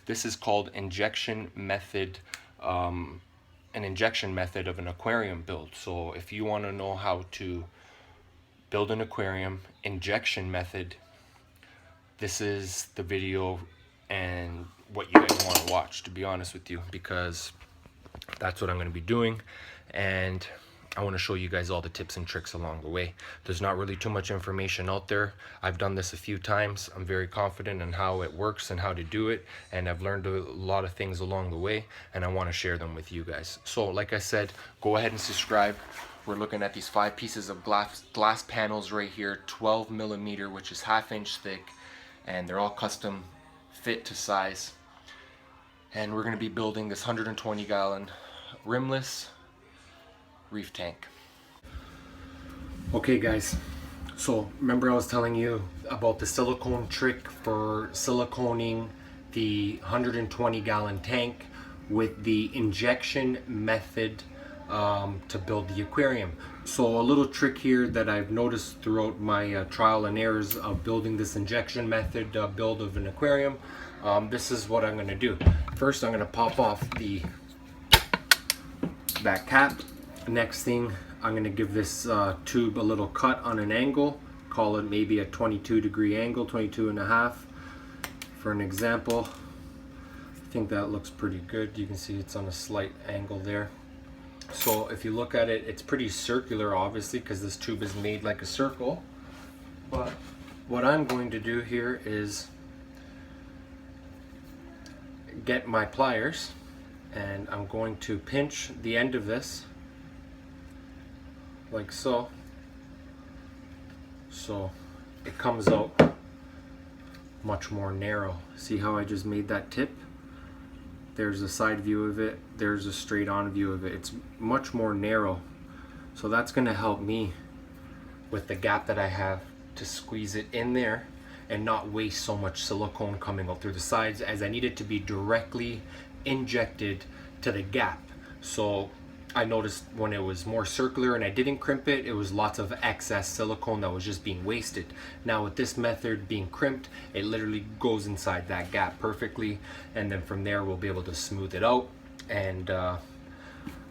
This is called an injection method of an aquarium build. So if you want to know how to build an aquarium injection method, this is the video and what you guys want to watch, to be honest with you, because that's what I'm going to be doing, and I want to show you guys all the tips and tricks along the way. There's not really too much information out there. I've done this a few times. I'm very confident in how it works and how to do it, and I've learned a lot of things along the way, and I want to share them with you guys. So like I said, go ahead and subscribe. We're looking at these 5 pieces of glass panels right here, 12 millimeter, which is 1/2 inch thick, and they're all custom fit to size. And we're going to be building this 120 gallon rimless reef tank. Okay guys, so remember I was telling you about the silicone trick for siliconing the 120 gallon tank with the injection method to build the aquarium. So a little trick here that I've noticed throughout my trial and errors of building this injection method build of an aquarium. This is what I'm going to do. First I'm going to pop off that cap. Next thing, I'm going to give this tube a little cut on an angle. Call it maybe a 22-degree angle, 22.5 for an example. I think that looks pretty good. You can see it's on a slight angle there. So if you look at it, it's pretty circular obviously because this tube is made like a circle. But what I'm going to do here is get my pliers, and I'm going to pinch the end of this like so. So it comes out much more narrow. See how I just made that tip? There's a side view of it, there's a straight on view of it. It's much more narrow. So that's going to help me with the gap that I have to squeeze it in there and not waste so much silicone coming out through the sides, as I need it to be directly injected to the gap. So I noticed when it was more circular and I didn't crimp it, it was lots of excess silicone that was just being wasted. Now with this method being crimped, it literally goes inside that gap perfectly, and then from there we'll be able to smooth it out, and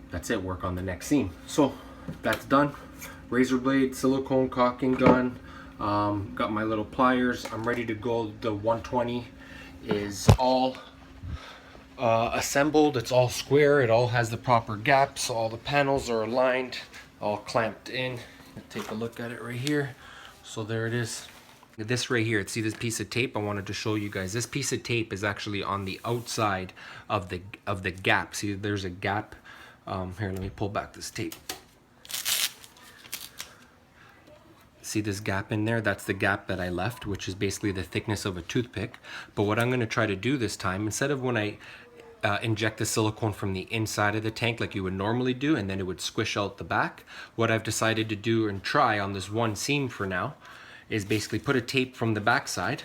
that's it, work on the next seam. So that's done. Razor blade, silicone caulking gun, got my little pliers, I'm ready to go. The 120 is all assembled, it's all square, it all has the proper gaps, all the panels are aligned, all clamped in. Take a look at it right here. So there it is. This right here, see this piece of tape? I wanted to show you guys. This piece of tape is actually on the outside of the gap. See, there's a gap. Here, let me pull back this tape. See this gap in there? That's the gap that I left, which is basically the thickness of a toothpick. But what I'm going to try to do this time, instead of when I inject the silicone from the inside of the tank like you would normally do, and then it would squish out the back, what I've decided to do and try on this one seam for now is basically put a tape from the back side,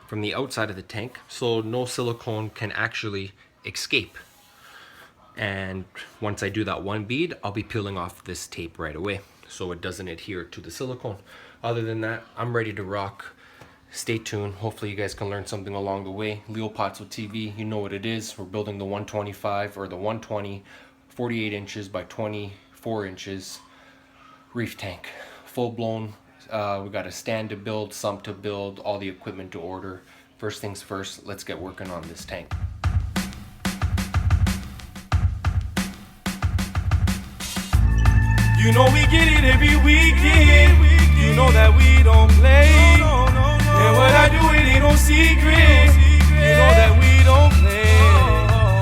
from the outside of the tank, so no silicone can actually escape. And once I do that one bead, I'll be peeling off this tape right away so it doesn't adhere to the silicone. Other than that, I'm ready to rock. Stay tuned. Hopefully you guys can learn something along the way. Leo Potso TV, you know what it is. We're building the 125 or the 120, 48 inches by 24 inches reef tank. Full blown. We got a stand to build, sump to build, all the equipment to order. First things first, let's get working on this tank. You know we get it every weekend. You know that we don't play. And what I do, it ain't no secret. You know that we don't play.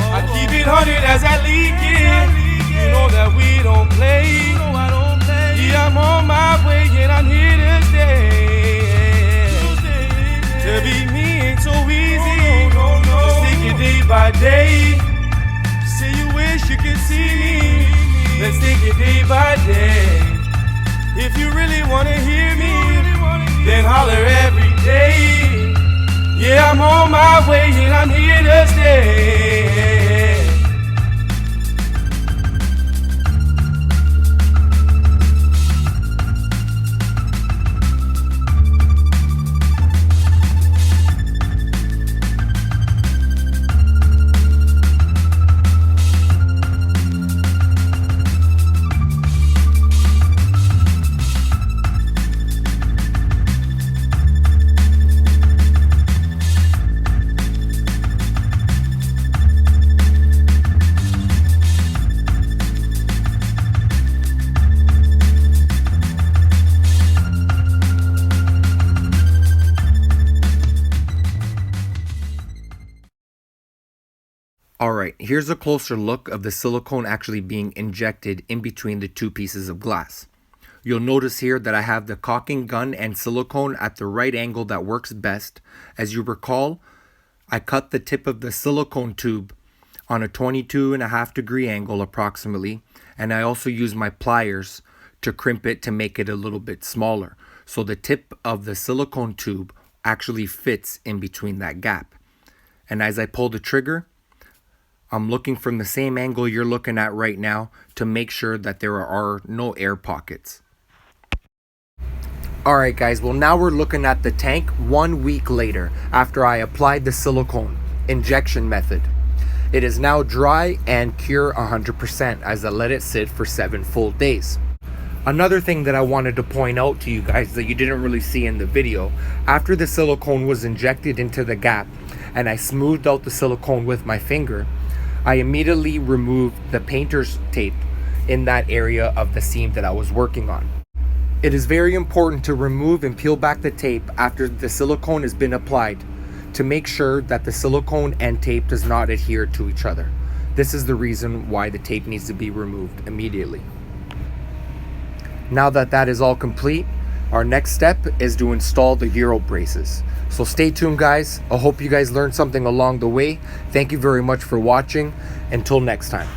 I keep it 100 as I leak it. You know that we don't play. Yeah, I'm on my way and I'm here to stay. To be me ain't so easy. Just take it day by day. Say you wish you could see me. Let's take it day by day. If you really wanna hear me, then holler every day. Yeah, I'm on my way and I'm here to stay. Alright, here's a closer look of the silicone actually being injected in between the two pieces of glass. You'll notice here that I have the caulking gun and silicone at the right angle that works best. As you recall, I cut the tip of the silicone tube on a 22.5-degree angle approximately, and I also use my pliers to crimp it to make it a little bit smaller. So the tip of the silicone tube actually fits in between that gap. And as I pull the trigger, I'm looking from the same angle you're looking at right now to make sure that there are no air pockets. Alright guys, well now we're looking at the tank 1 week later after I applied the silicone injection method. It is now dry and cure 100% as I let it sit for 7 full days. Another thing that I wanted to point out to you guys that you didn't really see in the video, after the silicone was injected into the gap and I smoothed out the silicone with my finger, I immediately removed the painter's tape in that area of the seam that I was working on. It is very important to remove and peel back the tape after the silicone has been applied to make sure that the silicone and tape does not adhere to each other. This is the reason why the tape needs to be removed immediately. Now that that is all complete, our next step is to install the Euro braces. So stay tuned guys. I hope you guys learned something along the way. Thank you very much for watching. Until next time.